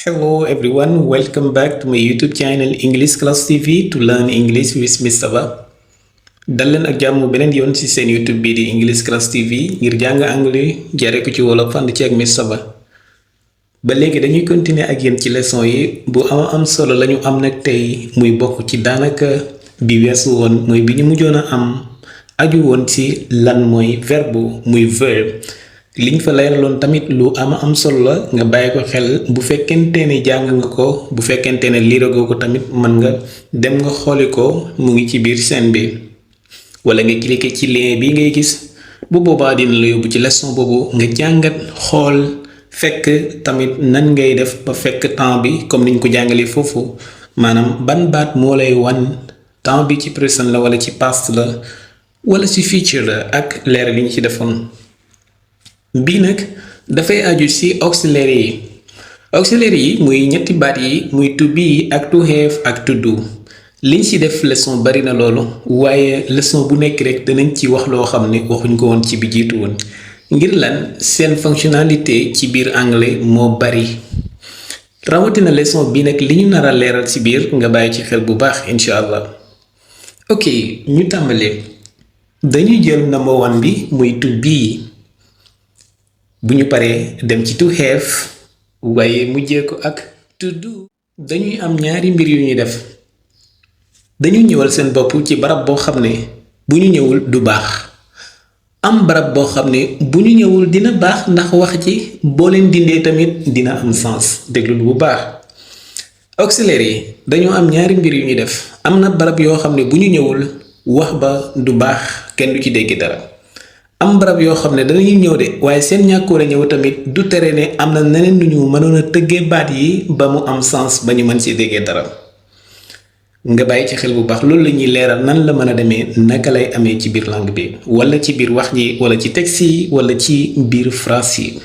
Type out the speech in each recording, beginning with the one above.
Hello everyone, welcome back to my YouTube channel English Class TV to learn English with Mr. Ba. dal leen ak jàmm beneen yoon ci seen YouTube bii di English Class TV ngir jàng anglais jaare ko ci wolof ànd ci ak Mr. Ba. ba léegi dañuy continuer ak yéen ci leçon yi bu am solo lañu am nag tey muy bokk ci daanaka bi weesu woon mooy bi ñu mujjoon a am aju woon ci lan mooy verbe muy verbe. liñ fa leeraloon tamit lu am solo la nga bàyyi ko xel bu fekkente ne jàng nga ko bu fekkente ne liiragoo ko tamit mën nga dem nga xooli ko mu ngi ci biir chaîne bi wala nga cliquer ci lien bi ngay gis bu boobaa dina la yóbbu ci leçon boobu nga jàngat xool fekk tamit nan ngay def ba fekk temps bi comme niñ ko jàngalee foofu maanaam ban baat moo lay wan temps bi ci présent la wala ci past la wala ci future la ak leer li ñu ci defoon. bii nag dafay aju ci auxiliaire yi muy ñetti baat yi muy to be ak to have ak to do liñ ci def leçon bari na loolu waaye leçon bu nekk rek danañ ci wax loo xam ne waxuñ ko woon ci bi jiitu woon ngir lan seen fonctionnalité ci biir anglais moo bari rawatina leçon bi nag li ñu nar a leeral ci biir nga bàyyi ci xel bu baax incha allah. ok ñu tàmbalee dañuy jël number one bi muy to be. bu ñu paree dem ci to have waaye mujjee ko ak to do dañuy am ñaari mbir yu ñuy def dañuy ñëwal seen bopp ci barab boo xam ne bu ñu ñëwul du baax am barab boo xam ne bu ñu ñëwul dina baax ndax wax ci boo leen dindee tamit dina am sens déglul bu baax auxiliaire yi dañoo am ñaari mbir yu ñuy def am na barab yoo xam ne bu ñu ñëwul wax ba du baax kenn du ci dégg dara am barab yoo xam ne danañuy ñëw de waaye seen ñàkkoor a ñëw tamit du tere ne am na neneen nu ñu mënoon a tëggee baat yi ba mu am sens ba ñu mën ci déggee dara nga bàyyi ci xel bu baax loolu la ñuy leeral nan la mën a demee naka lay amee ci biir langue bi wala ci biir wax ji wala ci texte yi wala ci biir phrase yi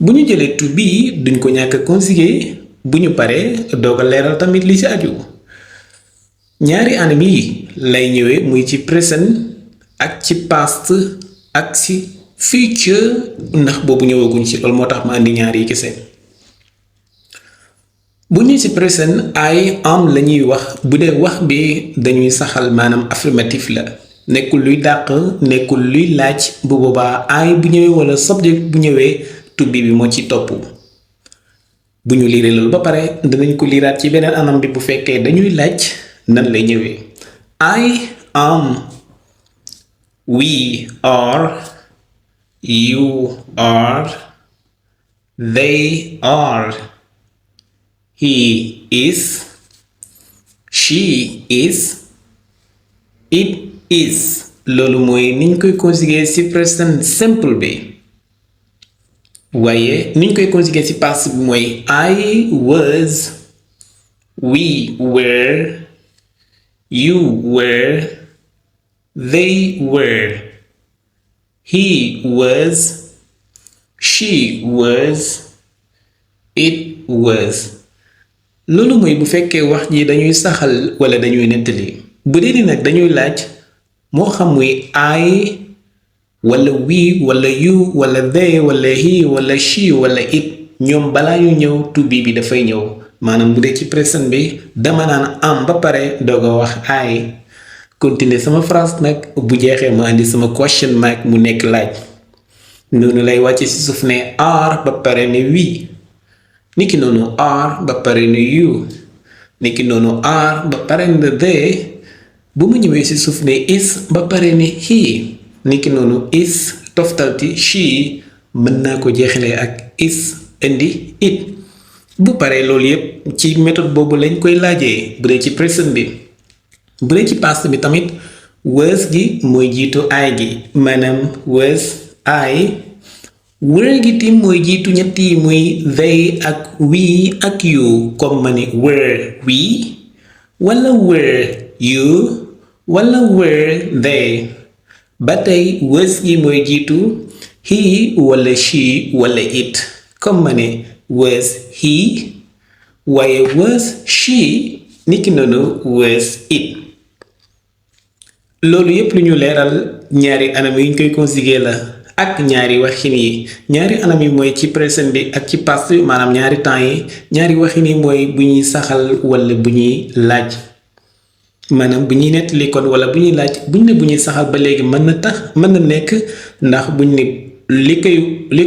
bu ñu jëlee to be duñ ko ñàkk a conjuguer bu ñu paree doog a leeral tamit li ci aju ñaari anam yi lay ñëwee muy ci present ak ci past ak ci future ndax boobu ñëwaguñ ci loolu moo tax ma andi ñaar yi kese bu ñu ci present I am la ñuy wax bu dee wax bi dañuy saxal maanaam affirmatif la nekkul luy dàq nekkul luy laaj bu boobaa I bu ñëwee wala subject bu ñëwee to be bi moo ci topp bu ñu liiree loolu ba pare danañ ko liiraat ci beneen anam bi bu fekkee dañuy laaj nan lay ñëwee I am. We are, you are, they are, he is, she is, it is. loolu mooy niñ koy conjuguer ci present simple bi waaye niñ koy conjuguer ci past bi mooy I was, we were, you were, they were, he was, she was, it was. loolu mooy bu fekkee wax ji dañuy saxal wala dañuy nettali bu dee ni nag dañuy laaj moo xam muy I wala we wala you wala they wala he wala she wala it ñoom balaa ñu ñëw to be bi dafay ñëw maanaam bu dee ci présent bi dama naan am ba pare doog a wax I. continuer sama phrase nag bu jeexee ma indi sama question mark mu nekk laaj noonu lay wàcce ci suuf ne are ba pare ne we niki noonu are ba pare ne you niki noonu are ba pare ne they bu mu ñëwee ci suuf ne is ba pare ne he niki noonu is toftalti she mën naa ko jeexalee ak is indi it bu pare loolu yépp ci méthode boobu lañ koy laajee bu dee ci present bi. bu dee ci past bi tamit was gi mooy jiitu I gi maanaam was I were gi tim mooy jiitu ñett yi muy they ak we ak you comme ma ni were we wala were you wala were they ba tey was gi mooy jiitu he wala she wala it comme ma ne was he waaye was she niki noonu was it. loolu yépp lu ñu leeral ñaari anam yi ñu koy conjuguer la ak ñaari waxin yi ñaari anam yi mooy ci présent bi ak ci past bi maanaam ñaari temps yi ñaari waxin yi mooy bu ñuy saxal wala bu ñuy laaj maanaam bu ñuy nettali kon wala bu ñuy laaj buñ ne bu ñuy saxal ba léegi mën na nekk ndax buñ ne li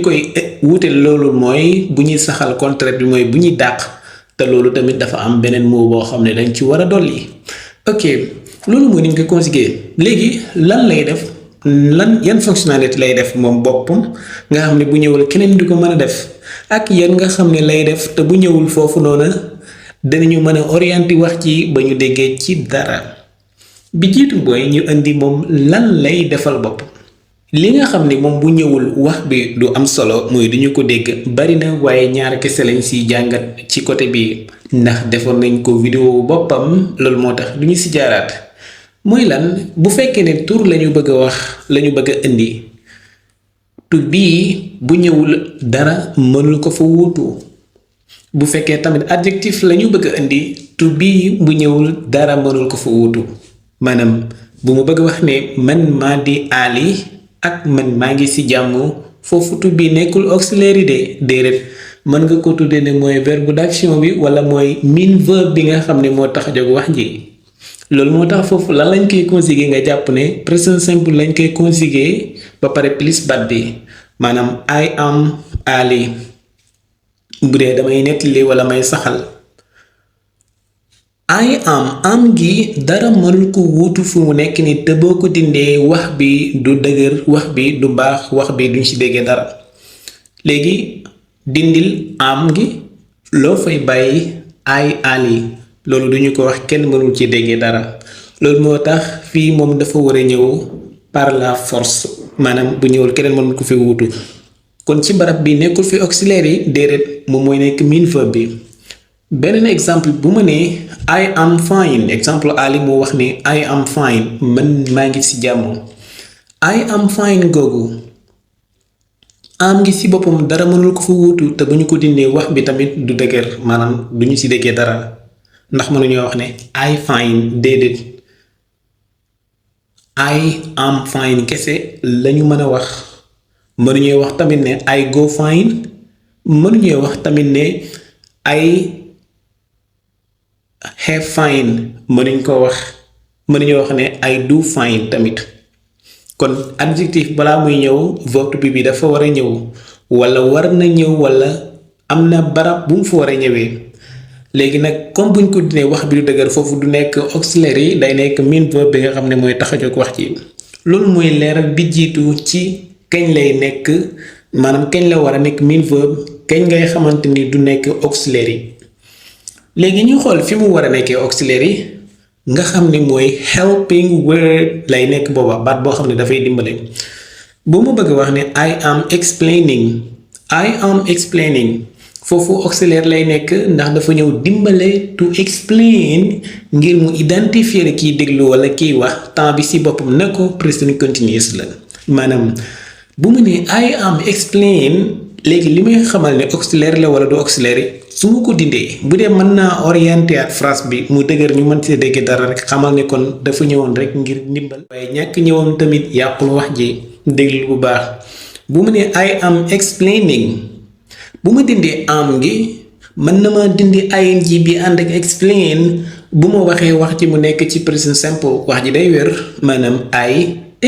koy wuute loolu mooy bu ñuy saxal contraire bi mooy bu ñuy dàq te loolu tamit dafa am beneen mot boo xam ne dañ ci war a dolli ok loolu mooy ni ñu koy conjuguer léegi lan lay def yan fonctionnalité lay def moom boppam nga xam ne bu ñëwul keneen du ko mën a def ak yan nga xam ne lay def te bu ñëwul foofu noonu danañu mën a orienté wax ci ba ñu déggee ci dara bi jiitu booy ñu indi moom lan lay defal bopp li nga xam ne moom bu ñëwul wax bi du am solo mooy duñu ko dégg bari na waaye ñaar kese lañ siy jàngat ci côté bi ndax defoon nañ ko vidéo boppam loolu moo tax duñu si jaaraat mooy lan bu fekkee ne tur lañu bëgg a wax lañu bëgg a indi tu bii bu ñëwul dara mënul ko fa wuutu bu fekkee tamit adjectif lañu bëgg a indi tu bii bu ñëwul dara mënul ko fa wuutu maanaam bu mu bëgg wax ne man maa di Ali ak man maa ngi ci jàmm foofu tu bii nekkul auxiliaire de déedéet mën nga ko tuddee ne mooy verbe d'action bi wala mooy main verbe bi nga xam ne moo tax a jóg wax ji loolu moo tax foofu lan lañ koy conjuguer nga jàpp ne présent simple lañ koy conjuguer ba pare plus bat bi maanaam I am Ali bu dee damay nettali wala may saxal I am gi dara mënul ko wuutu fu mu nekk ni te boo ko dindee wax bi du dëgër wax bi du baax wax bi duñ ci déggee dara léegi dindil am gi loo fay bàyyi I Ali loolu duñu ko wax kenn mënul ci déggee dara loolu moo tax fii moom dafa war a ñëw par la force maanaam bu ñëwul keneen mënul ko fi wuutu kon ci barab bi nekkul fi auxiliaire yi déedéet moom mooy nekk main verbe bi beneen exemple bu ma nee I am fine exemple Ali moo wax ne I am fine man maa ngi ci jàmm I am fine googu am ngi ci boppam dara mënul ko fa wuutu te bu ñu ko dindee wax bi tamit du dëgër maanaam du ñu ci déggee dara ndax mënuñoo wax ne I fine déedéet I am fine kese lañu mën a wax mënuñoo wax tamit ne I go fine mënuñoo wax tamit ne I have fine mënuñ ko wax mënuñoo wax ne I do fine tamit kon adjectif balaa muy ñëw verbe bi dafa war a ñëw wala war na ñëw wala am na barab bu mu fa war a ñëwee léegi nag comme buñ ko dindee wax bi du dëgër foofu du nekk auxiliaire yi day nekk main verbe bi nga xam ne mooy tax a jóg wax ci loolu mooy leeral bi jiitu ci kañ lay nekk maanaam kañ la war a nekk main verbe kañ ngay xamante ni du nekk auxiliaire yi léegi ñu xool fi mu war a nekkee auxiliaire yi nga xam ne mooy helping word lay nekk booba baat boo xam ne dafay dimbale bu ma bëgg wax ne I am explaining foofu auxiliaire lay nekk ndax dafa ñëw dimbale to explain ngir mu identifier kiy déglu wala kiy wax temps bi ci boppam na ko present continuous la maanaam bu mu ne I am explain léegi li may xamal ne auxiliaire la wala du auxiliaire su ma ko dindee bu dee mën naa orienté at phrase bi mu dëgër ñu mën ci dégg dara rek xamal ne kon dafa ñëwoon rek ngir ndimbal waaye ñàkk ñëwoon tamit yàqul wax ji déglu bu baax bu mu ne I am explaining bu ma dindee am gi mën na ma dindi ing bi ànd ak explain bu ma waxee wax ji mu nekk ci present simple wax ji day wér maanaam I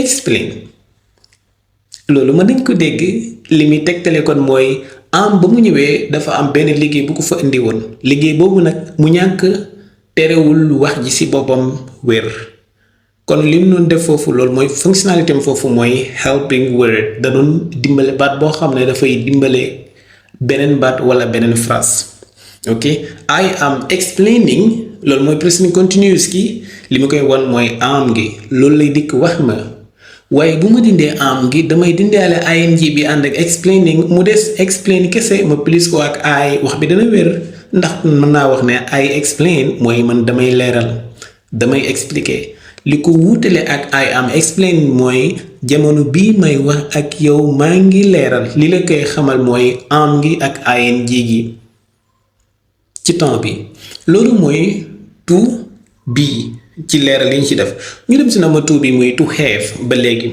explain loolu mën nañ ko dégg li muy tegtale kon mooy am ba mu ñëwee dafa am benn liggéey bu ko fa indi woon liggéey boobu nag mu ñàkk terewul wax ji ci boppam wér kon li mu doon def foofu loolu mooy fonctionnalité am foofu mooy helping word da doon dimbale baat boo xam ne dafay dimbale beneen baat wala beneen phrase ok I am explaining loolu mooy present continuous ki li ma koy wan mooy am gi loolu lay dikk wax ma waaye bu ma dindee am gi damay dindaale ing bi ànd ak explaining mu des explain kese ma plus ko ak I wax bi dana wér ndax mën naa wax ne I explain mooy man damay leeral damay expliquer li ko wuutale ak I am explain mooy jamono bii may wax ak yow maa ngi leeral li la koy xamal mooy am gi ak ing gi ci temps bi loolu mooy to be ci leeral li ñu ci def ñu dem si number 2 bi muy to have ba léegi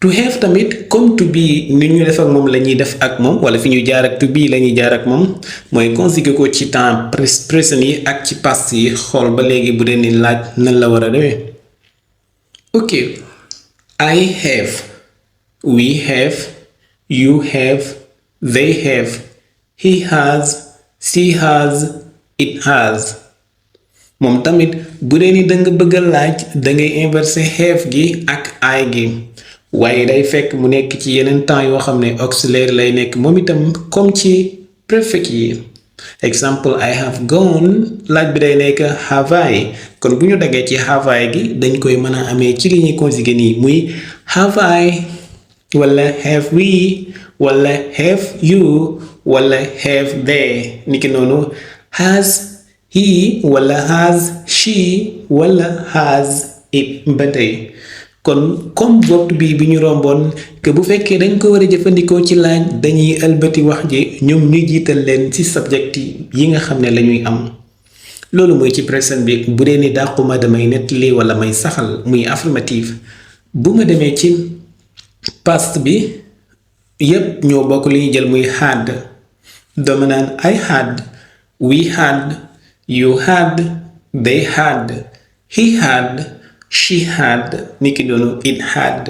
to have tamit comme to be ni ñu def ak moom la ñuy def ak moom wala fi ñuy jaar ak to be la ñuy jaar ak moom mooy conjuguer ko ci temps présent yi ak ci past yi xool ba léegi bu dee ni laaj nan la war a demee. ok I have, we have, you have, they have, he has, she has, it has. moom tamit bu dee ni danga bëgg a laaj dangay inverser have gi ak I gi waaye day fekk mu nekk ci yeneen temps yoo xam ne auxiliaire lay nekk moom itam comme ci perfect yi. exemple I have gone laaj bi day nekk have I kon bu ñu daggee ci have I gi dañ koy mën a amee ci li ñuy conjuguer nii muy have I wala have we wala have you wala have they niki noonu has he wala has she wala has it ba tey kon comme verbe bi ñu romboon que bu fekkee dañ ko war a jëfandikoo ci laaj dañuy ëlbati wax ji ñoom ñu jiital leen ci subject yi nga xam ne lañuy am loolu mooy ci présent bi bu dee ni dàquma damay nettali wala may saxal muy affirmative bu ma demee ci past bi yépp ñoo bokk li ñu jël muy had dama naan I had, we had, you had, they had, he had, she had niki noonu it had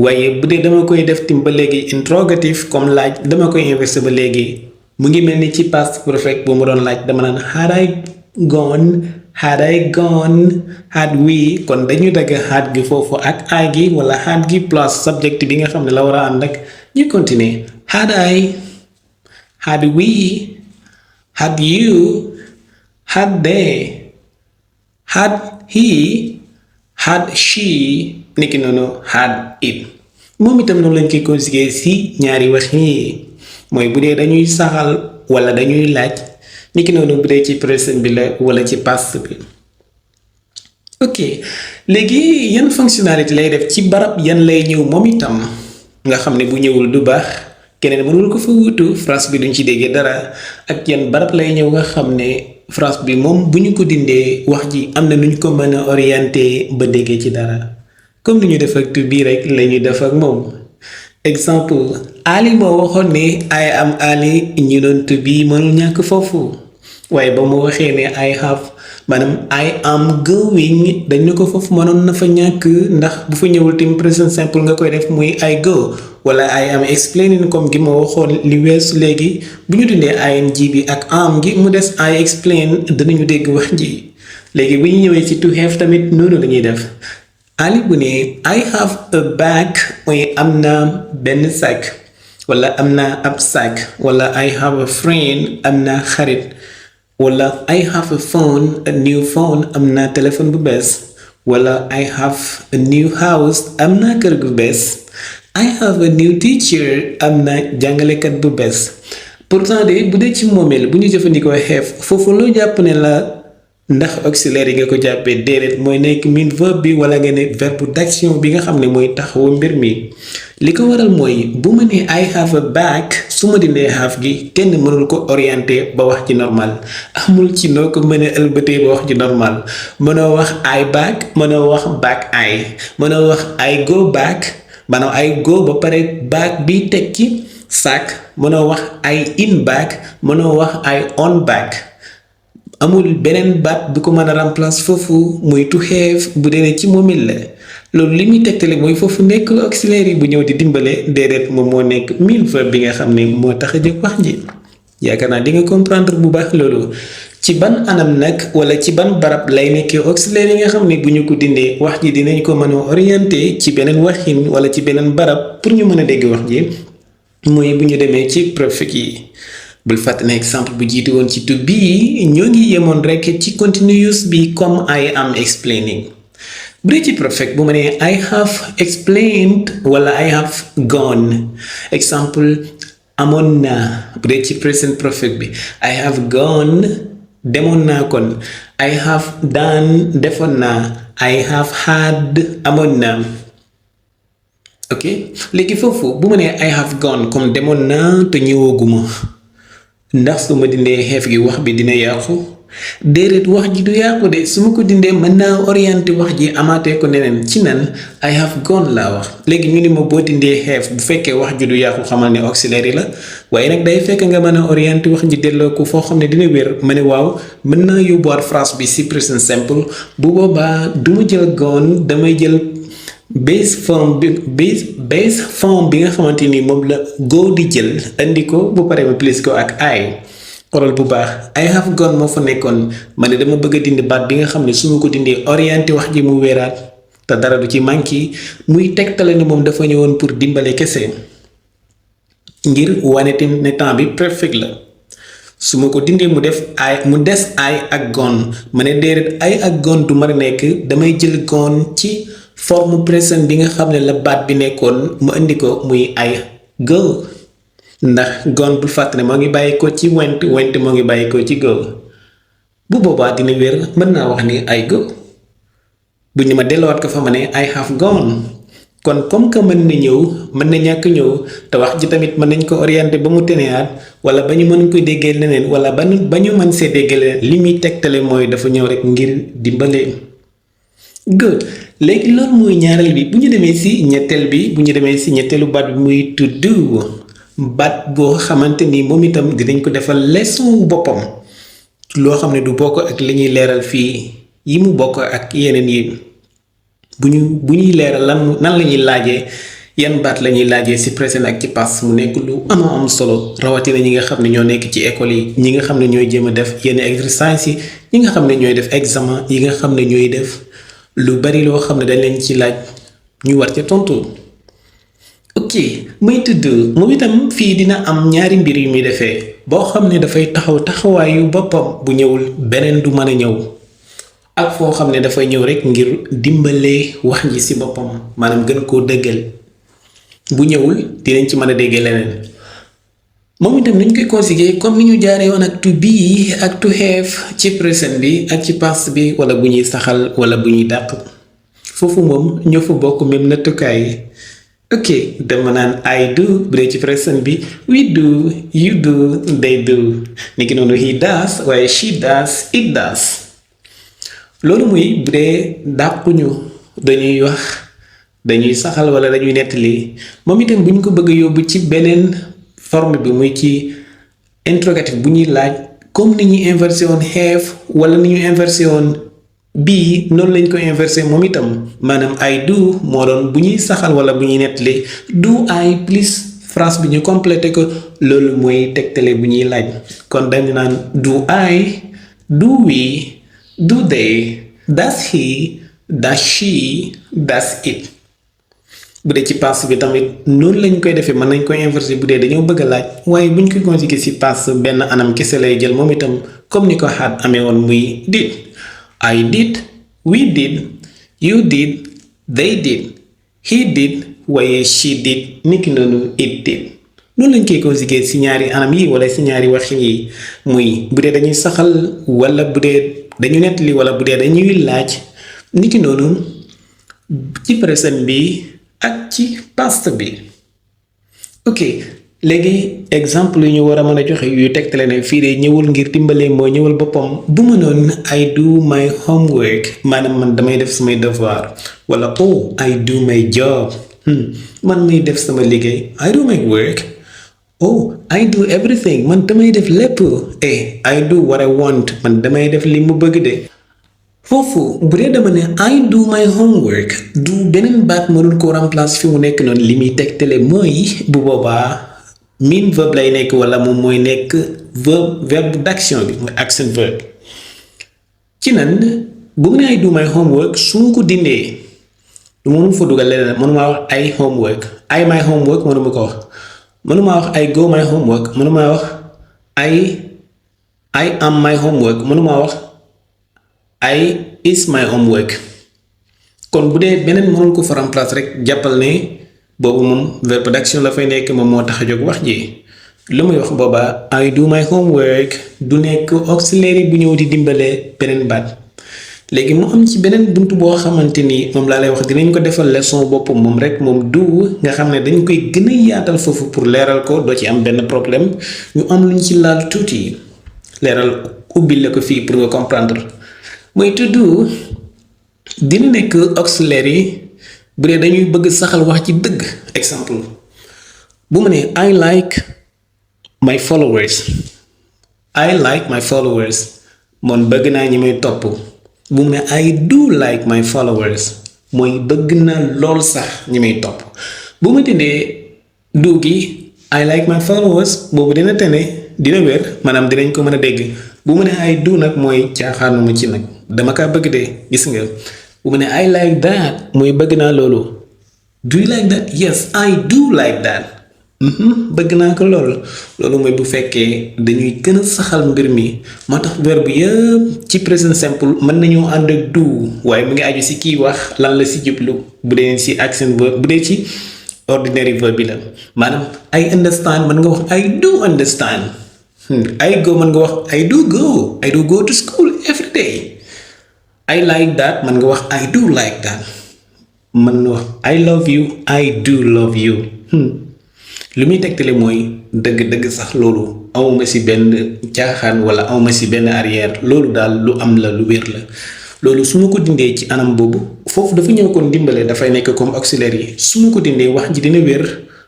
waaye bu dee dama koy def tim ba léegi interrogative comme laaj dama koy inverser ba léegi mu ngi mel ni ci past perfect bu ma doon laaj dama naan had I gone, had we kon dañu dagg had gi foofu ak I gi wala had gi plus subject bi nga xam ne la war a ànd ak ñu continuer had I, had we, had you, had they, had he, had she niki noonu had it moom itam noonu lañ koy conjuguer ci ñaari wax yi mooy bu dee dañuy saxal wala dañuy laaj niki noonu bu dee ci présent bi la wala ci past bi. ok léegi yan fonctionnalité lay def ci barab yan lay ñëw moom itam nga xam ne bu ñëwul du baax keneen mënul ko fa wutu phrase bi duñ ci déggee dara ak yan barab lay ñëw nga xam ne phrase bi moom bu ñu ko dindee wax ji am na nu ñu ko mën a orienté ba déggee ci dara comme ni ñu def ak to be rek la ñuy def ak moom. exemple Ali moo waxoon ne I am Ali ñu doon to be mënul ñàkk foofu waaye ba mu waxee ne I have maanaam I am going dañ ne ko foofu mënoon na fa ñàkk ndax bu fa ñëwul tim present simple nga koy def muy I go wala I am explaining comme gi ma waxoon li weesu léegi bu ñu dindee ing bi ak am gi mu des I explain danañu dégg wax ji léegi bu ñu ñëwee ci to have tamit noonu lañuy def Ali bu ne I have a bag mooy am na benn sac wala am na ab sac wala I have a friend am na xarit wala I have a phone a new phone am na téléphone bu bees wala I have a new house am na kër gu bees I have a new teacher am na jàngalekat bu bees pourtant de bu dee ci moomeel bu ñu jëfandikoo have foofu loo jàpp ne la ndax auxiliaire yi nga ko jàppee déedéet mooy nekk min verbe bi wala nga ne verbe d'action bi nga xam ne mooy taxawu mbir mi li ko waral mooy bu ma nee I have a bag su ma dindee have gi kenn mënul ko orienté ba wax ci normal amul ci noo ko mën a ëlbatee ba wax ci normal mënoo wax I bag mënoo wax bag I mënoo wax I go back maanaam I go ba pare bag bi teg ci sac mënoo wax I in bag mënoo wax I on bag amul beneen baat bu ko mën a remplacer foofu muy to have bu dee ci moomil la loolu li muy tegtale mooy foofu nekk auxiliaire yi bu ñëw di dimbale déedéet moom moo nekk main verbe bi nga xam ne moo tax a jóg wax ji yaakaar naa di nga comprendre bu baax loolu ci ban anam nag wala ci ban barab lay nekkee auxiliaire yi nga xam ne bu ñu ko dindee wax ji dinañ ko mën a orienté ci beneen waxin wala ci beneen barab pour ñu mën a dégg wax ji mooy bu ñu demee ci perfect yi. bul fàtte ne exemple bu jiitu woon ci to be ñoo ngi yemoon rek ci continuous bi comme I am explaining bu dee ci perfect bu ma nee I have explained wala I have gone exemple amoon naa bu dee ci present perfect bi I have gone demoon naa kon I have done defoon naa I have had amoon naa ok léegi foofu bu ma nee I have gone comme demoon naa te ñëwooguma ndax su ma dindee have gi wax bi dina yàqu déedéet wax ji du yàqu de su ma ko dindee mën naa orienté wax ji amaatee ko neneen ci nan I have gone laa wax léegi ñu ni ma boo dindee have bu fekkee wax ji du yàqu xamal ne auxiliary la waaye nag day fekk nga mën a orienté wax ji delloo ko foo xam ne dina wér ma ne waaw mën naa yóbbuwaat phrase bi si present simple bu boobaa du ma jël gone damay jël base form bi nga xamante ni moom la go di jël andi ko bu paree ma place ko ak I xoolal bu baax I have gone moo fa nekkoon ma ne dama bëgg a dindi baat bi nga xam ne su ma ko dindee orienté wax ji mu wéeraat te dara du ci manqué muy tegtale ne moom dafa ñëwoon pour dimbale kese ngir wane ne temps bi perfect la su ma ko dindee mu des I ak gone ma ne déedéet I ak gone du mën a nekk damay jël gone ci forme présent bi nga xam ne la baat bi nekkoon mu indi ko muy I go ndax gone bul fàtte ne moo ngi bàyyi ko ci went moo ngi bàyyi ko ci go bu boobaa dina wér mën naa wax ni I go bu ñu ma delluwaat ko fa ma ne I have gone kon comme que mën na ñëw mën na ñàkk ñëw te wax ji tamit mën nañ ko orienté ba mu teneyaat wala ba ñu mën ko déggee leneen wala ba ñu mën see déggee leneen li muy tegtale mooy dafa ñëw rek ngir dimbale good léegi loolu mooy ñaareel bi bu ñu demee si ñetteelu baat bi muy to do baat boo xamante ni moom itam dinañ ko defal leçon boppam loo xam ne du bokk ak li ñuy leeral fii yi mu bokk ak yeneen yi bu ñuy leeral nan la ñuy laajee yan baat la ñuy laajee ci présent ak ci passé mu nekk lu am solo rawatina ñi nga xam ne ñoo nekk ci école yi ñi nga xam ne ñooy jéem a def yenn exercice yi ñi nga xam ne ñooy def examen yi nga xam ne ñooy def lu bari loo xam ne dañ leen ci laaj ñu war ca tontu. ok muy tudd moom itam fii dina am ñaari mbir yu muy defee boo xam ne dafay taxawaayu boppam bu ñëwul beneen du mën a ñëw ak foo xam ne dafay ñëw rek ngir dimbalee wax ji ci boppam maanaam gën koo dëggal bu ñëwul dinañ ci mën a déggee leneen moom itam nañ koy conjuguer comme ni ñu jaaree woon ak to be ak to have ci présent bi ak ci past bi wala bu ñuy saxal wala bu ñuy dàq foofu moom ñoo fa bokk même nattukaay yi ok dama naan I do bu dee ci présent bi we do you do they do niki noonu he does waaye she does it does loolu muy bu dee dàquñu dañuy wax dañuy saxal wala dañuy nettali moom itam bu ñu ko bëgg a yóbbu ci beneen forme bi muy ci interrogatif bu ñuy laaj comme ni ñuy inversé woon have wala ni ñu inversé woon bii noonu lañ ko inversé moom itam maanaam I do moo doon bu ñuy saxal wala bu ñuy nettali do I plus phrase bi ñu complété ko loolu mooy tegtale bu ñuy laaj kon dañu naan do I do we do they does he does she does it bu dee ci passé bi tamit noonu lañ koy defee mën nañ koy inversé bu dee dañoo bëgg a laaj waaye bu ñu koy conjugué ci passé benn anam kese lay jël moom itam comme ni ko xaat amee woon muy did I did we did you did they did he did waaye she did niki noonu it did noonu lañ koy conjugué ci ñaari anam yi wala ci ñaari waxin yi muy bu dee dañuy saxal wala bu dee dañu nettali wala bu dee dañuy laaj niki noonu ci présent bi ak ci past bi ok léegi exemple yu ñu war a mën a joxe yu tegtale ne fii de ñëwul ngir dimbalee moo ñëwal boppam bu ma noon I do my homework maanaam man damay def samay devoir wala oh I do my job man may def sama liggéey I do my work oh I do everything man damay def lépp I do what I want man damay def li mu bëgg de foofu bu dee dama ne I do my homework du beneen baat mënul ko remplace fi mu nekk noonu li muy tegtale mooy bu boobaa mean verb lay nekk wala moom mooy nekk verbe d'action bi mooy action verb ci nan bu mu ne I do my homework su ma ko dindee du mënu fa dugal leneen mënuma wax I homework I my homework mënuma ko wax mënuma wax I go my homework mënuma wax I am my homework mënuma wax I is my homework kon bu dee beneen mënul ko fa remplacer rek jàppal ne boobu moom verbe d'action la fay nekk moom moo tax a jóg wax ji lu muy wax boobaa I do my homework du nekk auxiliary bu ñëw di dimbale beneen baat léegi mu am ci beneen buntu boo xamante ni moom laa lay wax dinañ ko defal leçon boppam moom rek moom du nga xam ne dañ koy gën a yaatal foofu pour leeral ko doo ci am benn problème ñu am luñ ci laal tuuti leeral ubbil la ko fii pour nga comprendre mooy to do dina nekk auxiliary bu dee dañuy bëgg saxal wax ci dëgg exemple bu ma ne I like my followers moom bëgg naa ñi may topp bu mu ne I do like my followers mooy bëgg naa lool sax ñi may topp bu ma dindee do gi I like my followers boobu dina tene dina wér maanaam dinañ ko mën a dégg bu mu ne I do nag mooy caaxaanuma ci nag dama kaa bëgg de gis nga bu mu ne I like that mooy bëgg naa loolu do you like that yes I do like that bëgg naa ko loolu mooy bu fekkee dañuy gën a saxal mbir mi moo tax verbe yëpp ci present simple mën nañoo ànd ak do waaye mu ngi aju si kii wax lan la si jublu bu dee si accent verbe bu dee ci ordinary verbe bi la maanaam I understand mën nga wax I do understand I go mën nga wax I do go to school every day I like that mën nga wax I do like that mën nga wax I love you I do love you lu muy tegtale mooy dëgg-dëgg sax loolu awma ci benn caaxaan wala awma ci benn arrière loolu daal lu am la lu wér la loolu su ma ko dindee ci anam boobu foofu dafa ñëw kon dimbale dafay nekk comme auxiliaire yi su ma ko dindee wax ji dina wér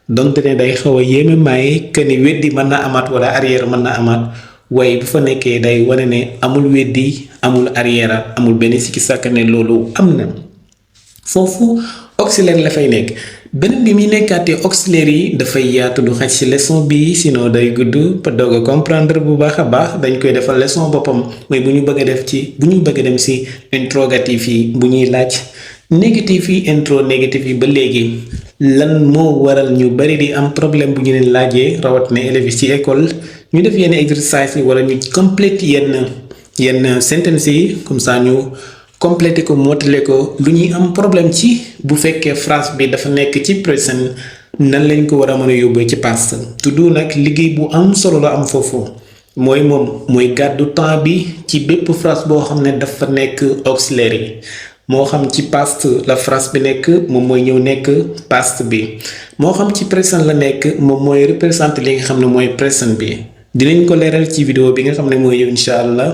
donte ne day xaw a yéeme maaye que ni weddi mën na amaat wala arrière mën na amaat waaye bu fa nekkee day wane ne amul weddi amul arrière amul benn sikki sàkk ne loolu am na foofu auxiliaire la fay nekk beneen bi muy nekkaatee auxiliaire yi dafay yaatu du xaj ci leçon bi sinon day gudd ba doog a comprendre bu baax a baax dañ koy defal leçon boppam mooy bu ñu bëgg a dem ci interrogatif yi bu ñuy laaj négatif yi négatif yi ba léegi lan moo waral ñu bari di am problème bu ñu leen laajee rawatina élèves ci école ñu def yenn exercice yi wala ñu complète yenn sentence yi comme ça ñu complété ko mottale ko lu ñuy am problème ci bu fekkee phrase bi dafa nekk ci présent nan lañ ko war a mën a yóbbee ci past to do nag liggéey bu am solo la am foofu mooy gàddu temps bi ci bépp phrase boo xam ne dafa nekk auxiliaire yi moo xam ci past la phrase bi nekk moom mooy ñëw nekk past bi moo xam ci présent la nekk moom mooy représenter li nga xam ne mooy présent bi dinañ ko leeral ci vidéo bi nga xam ne mooy incha allah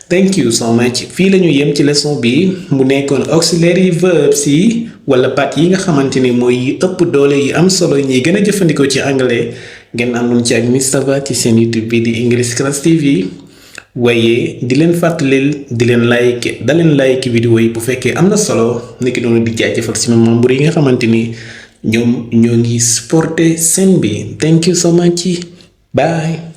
thank you so much fii la ñu yem ci leçon bi mu nekkoon auxiliary verbs yi wala baat yi nga xamante ni mooy yi ëpp doole yi am solo ñuy gën a jëfandikoo ci anglais ngeen àndoon ci ak Mr Ba ci seen YouTube bi di English Class TV waaye di leen fàttalil di leen like vidéo yi bu fekkee am na solo niki noonu di jaajëfal ci membre yi nga xamante ni ñoom ñoo ngi supporter seen bi thank you so much bye.